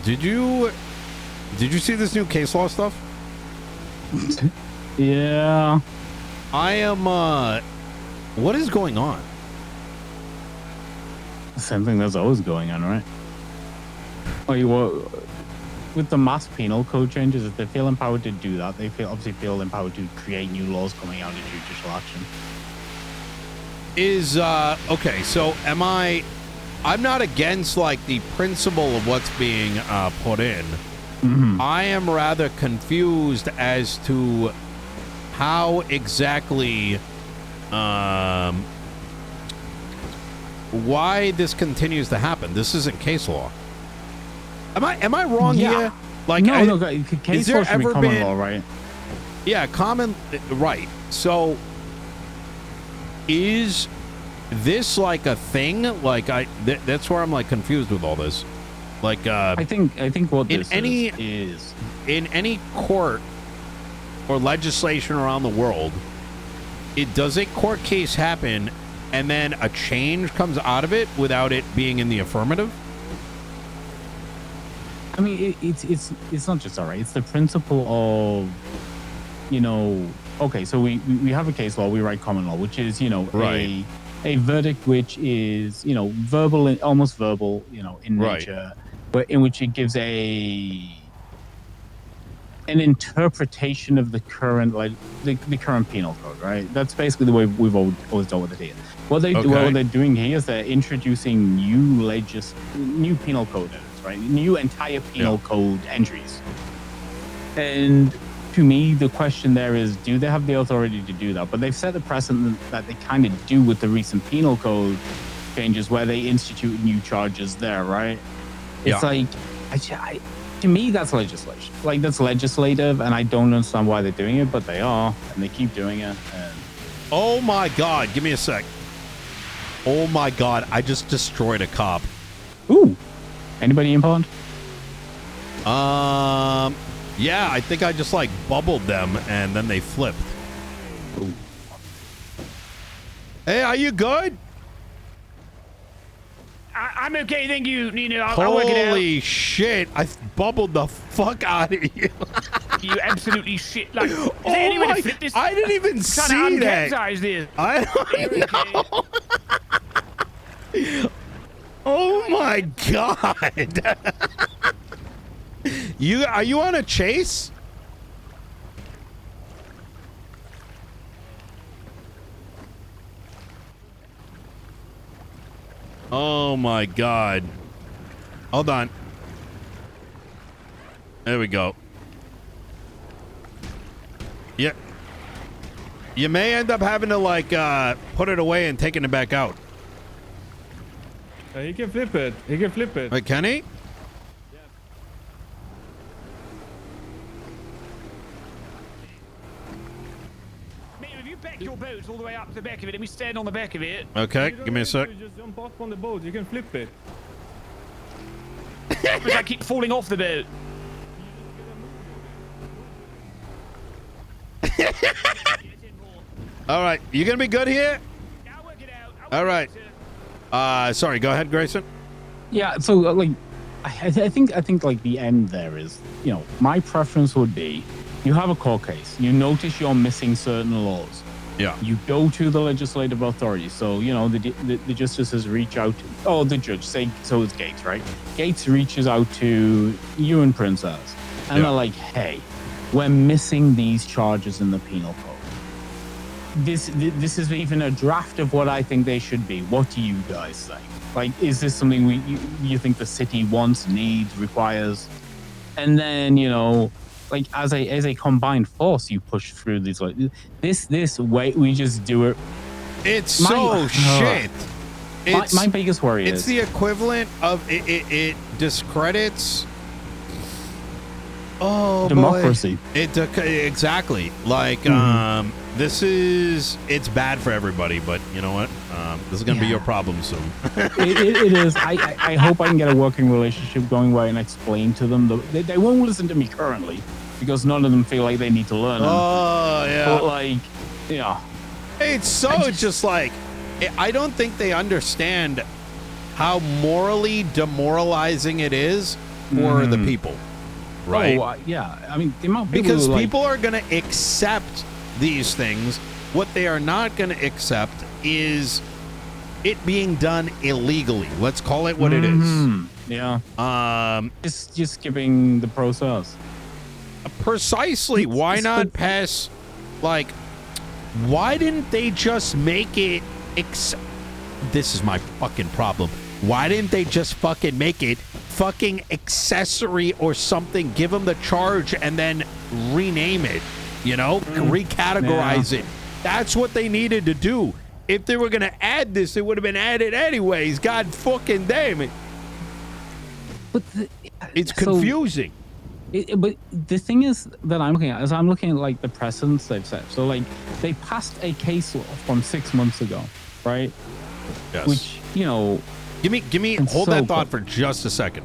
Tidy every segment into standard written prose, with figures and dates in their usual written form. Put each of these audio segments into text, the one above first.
Did you see this new case law stuff? Yeah. I am, what is going on? Same thing that's always going on, right? Like, with the mass penal code changes, if they feel empowered to do that, they obviously feel empowered to create new laws coming out of judicial action. Okay, so I'm not against, like, the principle of what's being put in. Mm-hmm. I am rather confused as to how exactly, why this continues to happen. This isn't case law. Am I wrong here? Like, no, case law should be common law, right? Yeah, common, right. So, is this like a thing? Like, that's where I'm like confused with all this. Like, I think what this is in any court or legislation around the world, does a court case happen and then a change comes out of it without it being in the affirmative? I mean, it's not just all right. It's the principle of, okay, so we have a case law, we write common law, which is, right. a verdict which is, verbal, almost verbal, in nature, but in which it gives an interpretation of the current, like the current penal code, right? That's basically the way we've always dealt with it here. What they're doing here is they're introducing new penal code edits, right? New entire penal code entries. And to me, the question there is, do they have the authority to do that? But they've set a precedent that they kind of do with the recent penal code changes where they institute new charges there, right? It's like, to me, that's legislation. Like, that's legislative, and I don't understand why they're doing it, but they are, and they keep doing it. And oh my God, give me a sec. Oh my God, I just destroyed a cop. Ooh. Anybody impound? Yeah, I think I just like bubbled them and then they flipped. Ooh. Hey, are you good? I'm okay, thank you, Nino. I'll work it out. Holy shit, I bubbled the fuck out of you. You absolutely shit. Like, oh my, to flip this? I didn't even see that. This. I don't know. Oh my God. Are you on a chase? Oh my God. Hold on. There we go. Yeah. You may end up having to like put it away and taking it back out. He can flip it. He can flip it. Wait, can he? Yeah. Mate, if you back your boat all the way up to the back of it, let me stand on the back of it. Okay, give me a sec. You just jump off on the boat. You can flip it. Because I keep falling off the boat. All right, you gonna be good here? I'll work it out. All right. Sorry, go ahead, Greyson. Yeah, so like, I think like the end there is, my preference would be, you have a court case, you notice you're missing certain laws. Yeah. You go to the legislative authority. So, the justices reach out to, the judge, say, so it's Gates, right? Gates reaches out to you and Princess, and they're like, hey, we're missing these charges in the penal code. This is even a draft of what I think they should be. What do you guys think? Like, is this something you think the city wants, needs, requires? And then, like as a combined force, you push through these. Like this way, we just do it. It's shit. My biggest worry is it's the equivalent of it discredits. Oh, democracy. Boy. Exactly. Like, it's bad for everybody, but you know what? This is going to be your problem soon. it is. I hope I can get a working relationship going where I can explain to them. They won't listen to me currently because none of them feel like they need to learn. Oh, yeah. But like, yeah. It's just like, I don't think they understand how morally demoralizing it is for the people, right? Oh, yeah. I mean, the amount of people Because who, like, people are going to accept these things. What they are not going to accept is it being done illegally. Let's call it what it is. Yeah. Just skipping the process. Precisely. Why not pass, like, why didn't they just make it, this is my fucking problem. Why didn't they just fucking make it fucking accessory or something? Give them the charge and then rename it, you know, recategorize it. That's what they needed to do. If they were going to add this, it would have been added anyways. God fucking damn it. But it's confusing. But the thing is that I'm looking at is I'm looking at like the precedents they've set. So like they passed a case law from 6 months ago, right? Yes. Which, you know, give me hold that thought for just a second.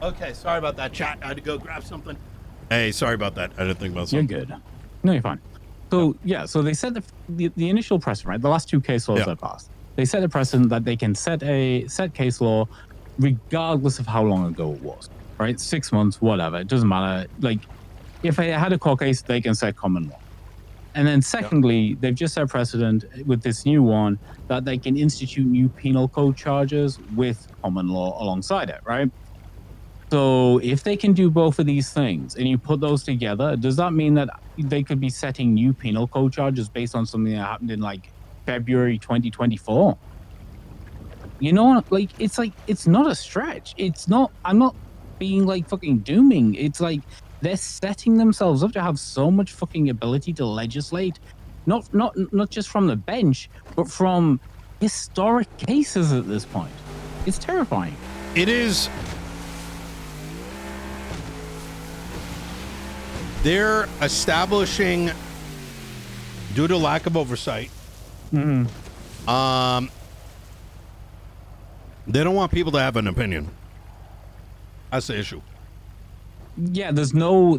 Okay, sorry about that, chat. I had to go grab something. Hey, sorry about that. I didn't think about something. You're good. No, you're fine. So, yeah, so they set the initial precedent, right? The last two case laws that passed. They set a precedent that they can set case law regardless of how long ago it was, right? 6 months, whatever. It doesn't matter. Like, if they had a court case, they can set common law. And then secondly, they've just set precedent with this new one that they can institute new penal code charges with common law alongside it, right? So if they can do both of these things and you put those together, does that mean that they could be setting new penal code charges based on something that happened in like February 2024? You know, like it's not a stretch. It's not, I'm not being like fucking dooming. It's like they're setting themselves up to have so much fucking ability to legislate, not just from the bench, but from historic cases at this point. It's terrifying. It is. They're establishing, due to lack of oversight, they don't want people to have an opinion. That's the issue. Yeah, there's no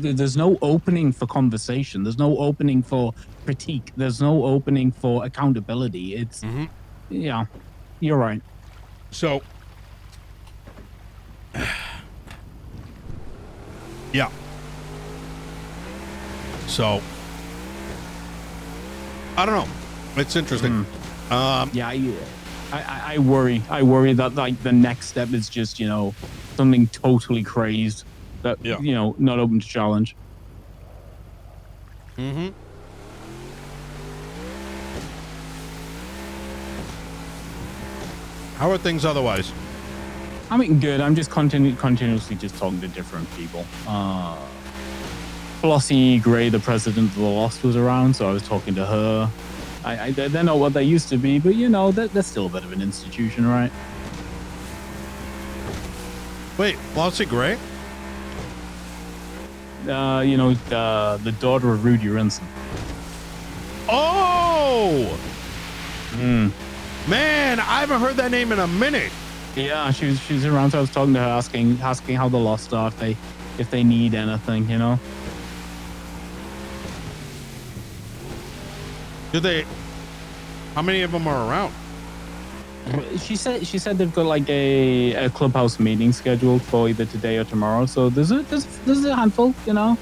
opening for conversation. There's no opening for critique. There's no opening for accountability. It's yeah, you're right. So yeah. So I don't know. It's interesting. Yeah, I worry that like the next step is just, you know, something totally crazed that you know, not open to challenge. How are things otherwise? I mean, good. I'm just continuously just talking to different people. Flossie Gray, the president of the Lost, was around, so I was talking to her. They're not what they used to be, but you know, they're still a bit of an institution, right? Wait, Flossie Gray? You know, the daughter of Rudy Rinson. Oh! Man, I haven't heard that name in a minute. Yeah, she's around, so I was talking to her, asking how the Lost are, if they need anything, you know. How many of them are around? She said they've got like a clubhouse meeting scheduled for either today or tomorrow. So there's a handful, you know.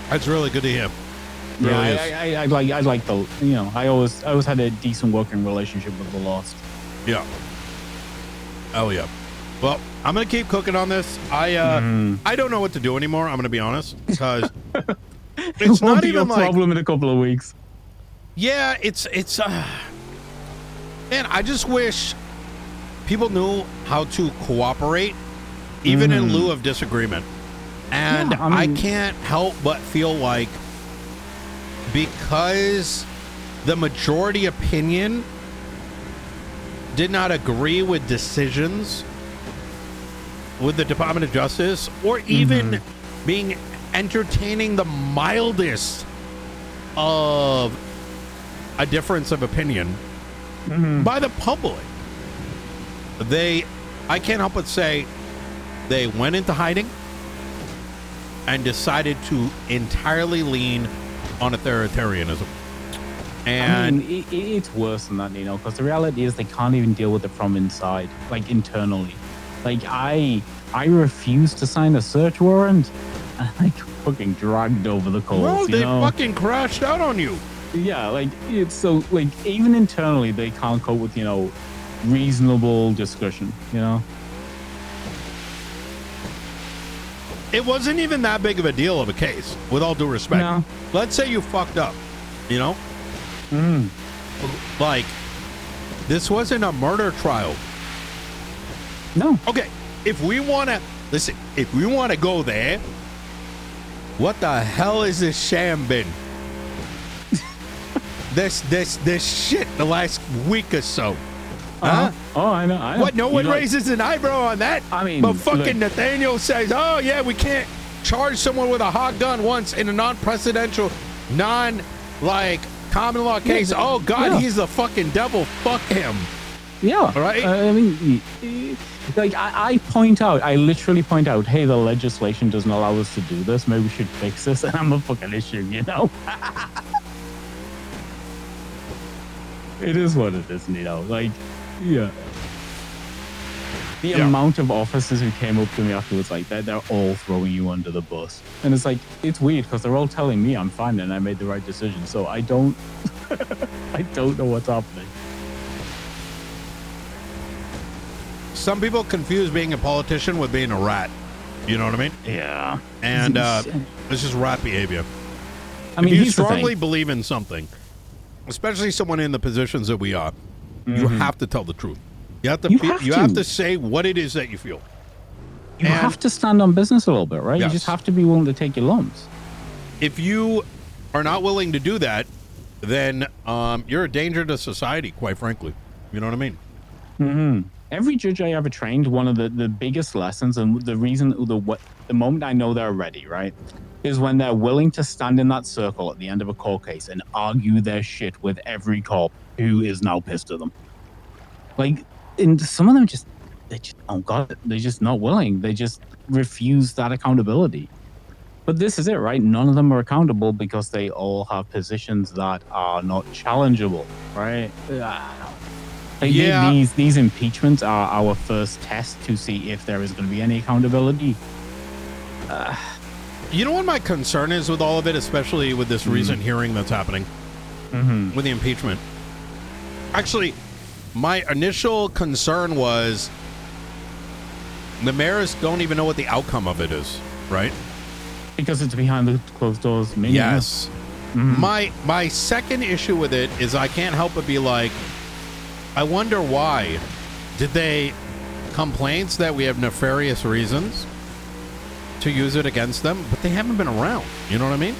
That's really good to hear. Really I like the, you know, I always had a decent working relationship with the Lost. Yeah. Oh yeah. Well, I'm gonna keep cooking on this. I don't know what to do anymore. I'm gonna be honest, because it's not even a problem in a couple of weeks. Yeah, it's man, I just wish people knew how to cooperate, even in lieu of disagreement. And Yeah, I mean, I can't help but feel like, because the majority opinion did not agree with decisions with the Department of Justice, or even being entertaining the mildest of a difference of opinion by the public, I can't help but say they went into hiding and decided to entirely lean on authoritarianism. And I mean, it's worse than that, Nino, because the reality is they can't even deal with it from inside, like internally. Like I refuse to sign a search warrant, and I fucking dragged over the coals. well, they you know? fucking crashed out on you. Yeah, like it's so like even internally they can't cope with, you know, reasonable discussion, you know. It wasn't even that big of a deal of a case, with all due respect. No. Let's say you fucked up, you know? Like, this wasn't a murder trial. No. Okay, if we want to, listen, if we want to go there, what the hell is this sham been? this shit the last week or so. Huh? Oh, I know. What? No one You know, raises an eyebrow on that? I mean, but fucking look. Nathaniel says, oh, yeah, we can't charge someone with a hot gun once in a non-presidential, common law case. Oh, God, yeah. he's the fucking devil. Fuck him. Yeah. Right? I mean, like I literally point out, hey, the legislation doesn't allow us to do this. Maybe we should fix this. And I'm a fucking issue, you know? It is what it is, you know? Like, yeah. The amount of officers who came up to me afterwards like that, they're all throwing you under the bus. And it's like, it's weird because they're all telling me I'm fine and I made the right decision. So I don't, I don't know what's happening. Some people confuse being a politician with being a rat. You know what I mean? Yeah. And it's just rat behavior. I mean, if you here's the thing. strongly believe in something, especially someone in the positions that we are, you have to tell the truth. You have to. You have to say what it is that you feel. You have to stand on business a little bit, right? Yes. You just have to be willing to take your lumps. If you are not willing to do that, then you're a danger to society, quite frankly. You know what I mean? Every judge I ever trained, one of the biggest lessons and the reason, the moment I know they're ready, right, is when they're willing to stand in that circle at the end of a court case and argue their shit with every cop who is now pissed at them. Like, and some of them they just don't got it. They're just not willing. They just refuse that accountability. But this is it, right? None of them are accountable because they all have positions that are not challengeable, right? Like these impeachments are our first test to see if there is going to be any accountability. You know what my concern is with all of it, especially with this recent hearing that's happening with the impeachment? Actually, my initial concern was the mayors don't even know what the outcome of it is, right? Because it's behind the closed doors. Maybe. Yes. My second issue with it is I can't help but be like, I wonder why. Did they complaints that we have nefarious reasons to use it against them? But they haven't been around. You know what I mean?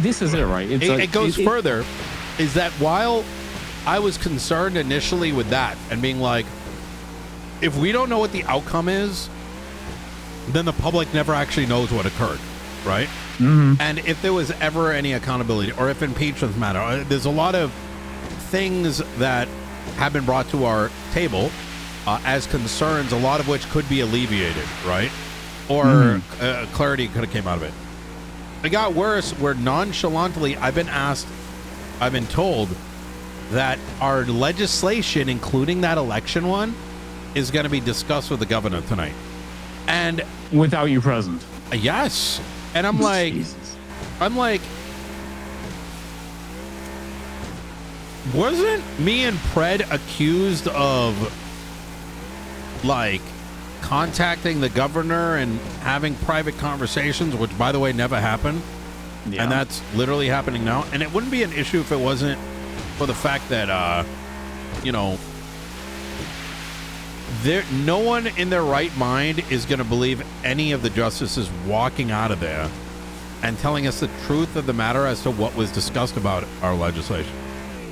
This is it, right? It's It goes further, is that while I was concerned initially with that and being like, if we don't know what the outcome is, then the public never actually knows what occurred, right? And if there was ever any accountability, or if impeachments matter, there's a lot of things that have been brought to our table as concerns, a lot of which could be alleviated, right? Or clarity could have came out of it. It got worse where nonchalantly I've been told that our legislation, including that election one, is going to be discussed with the governor tonight. And without you present. Yes. And I'm like, wasn't me and Pred accused of like contacting the governor and having private conversations, which by the way never happened? Yeah. And that's literally happening now. And it wouldn't be an issue if it wasn't for the fact that no one in their right mind is going to believe any of the justices walking out of there and telling us the truth of the matter as to what was discussed about our legislation,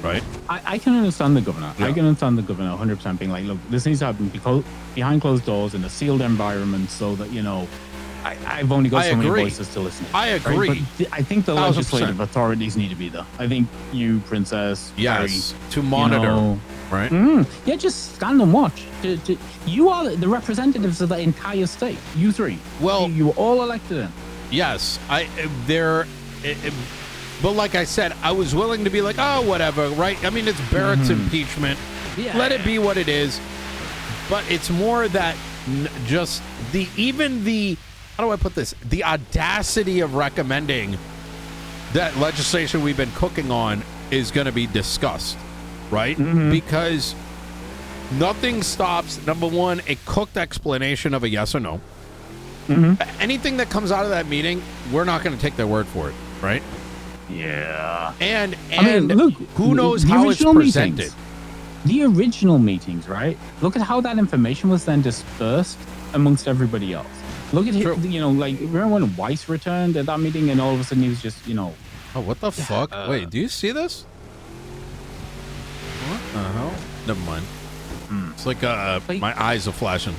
right? I can understand the governor. Yeah. I can understand the governor 100% being like, look, this needs to happen behind closed doors in a sealed environment so that, I've only got so many voices to listen to. I agree. Right? But I think the legislative authorities need to be there. I think you, Princess, Harry, to monitor, right? Yeah, just stand and watch. You are the representatives of the entire state. You three. Well, you were all elected in. Yes, but like I said, I was willing to be like, oh, whatever, right? I mean, it's Barrett's impeachment. Yeah, let it be what it is. But it's more that just how do I put this? The audacity of recommending that legislation we've been cooking on is going to be discussed, right? Because nothing stops, number one, a cooked explanation of a yes or no. Anything that comes out of that meeting, we're not going to take their word for it, right? Yeah. And I mean, look, who knows how it's presented? The original meetings, right? Look at how that information was then dispersed amongst everybody else. Look at it, like, remember when Weiss returned at that meeting and all of a sudden he was just, Oh, what the fuck? Wait, do you see this? What the hell? Never mind. It's like, my eyes are flashing.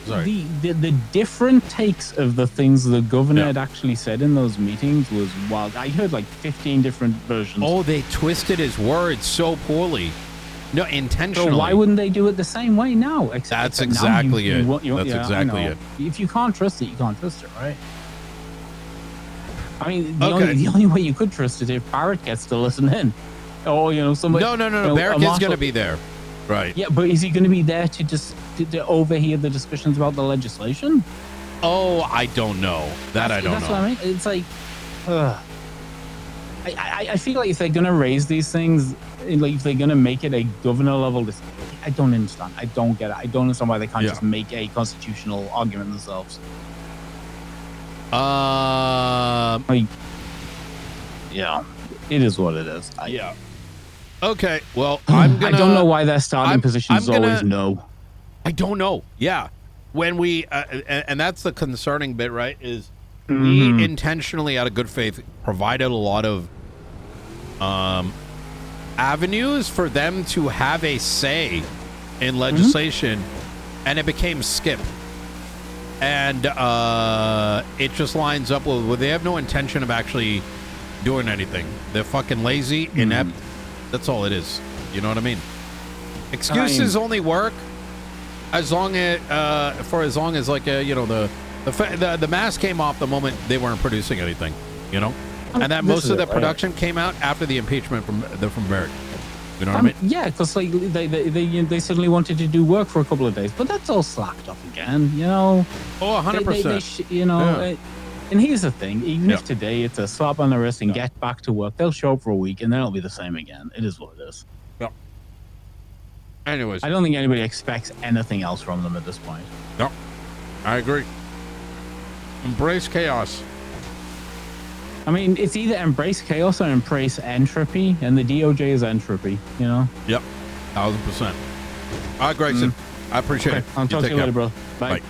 Sorry. The different takes of the things the governor had actually said in those meetings was wild. I heard like 15 different versions. Oh, they twisted his words so poorly. No, intentionally. So why wouldn't they do it the same way now? That's exactly it. That's exactly it. If you can't trust it, you can't trust it, right? I mean, the only way you could trust it is if Barrett gets to listen in. Or, somebody... No. Barrett is going to be there. Right. Yeah, but is he going to be there to just to overhear the discussions about the legislation? Oh, I don't know. I don't know. That's what I mean. It's like... I feel like if they're going to raise these things, like if they're going to make it a governor level, I don't understand. I don't get it. I don't understand why they can't just make a constitutional argument themselves. Yeah, it is what it is. Okay, well, I don't know why their starting position is always no. I don't know. Yeah, when we and that's the concerning bit, right? Is we intentionally, out of good faith, provided a lot of avenues for them to have a say in legislation, and it became skip. And it just lines up with they have no intention of actually doing anything. They're fucking lazy, inept. That's all it is. You know what I mean? Excuses only work as long as like the mask came off the moment they weren't producing anything. And that most of the production came out after the impeachment from Barrett. You know what I mean? Yeah, because like they suddenly wanted to do work for a couple of days, but that's all slacked off again. Oh, 100%. And here's the thing: even if today it's a slap on the wrist and get back to work, they'll show up for a week and then it'll be the same again. It is what it is. Yeah. Anyways, I don't think anybody expects anything else from them at this point. No, I agree. Embrace chaos. I mean, it's either embrace chaos or embrace entropy, and the DOJ is entropy, Yep, 1,000%. All right, Greyson, I appreciate it. I'll talk to you later, bro. Bye.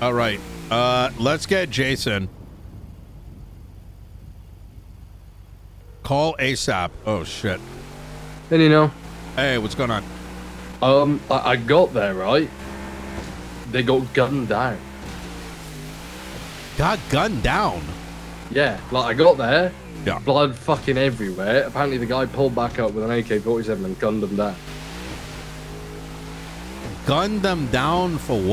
All right, let's get Jason. Call ASAP. Oh, shit. Hey, Nino. Hey, what's going on? I got there, right? They got gunned down. Got gunned down? Yeah, like I got there. Yeah. Blood fucking everywhere. Apparently the guy pulled back up with an AK-47 and gunned them down. Gunned them down for what?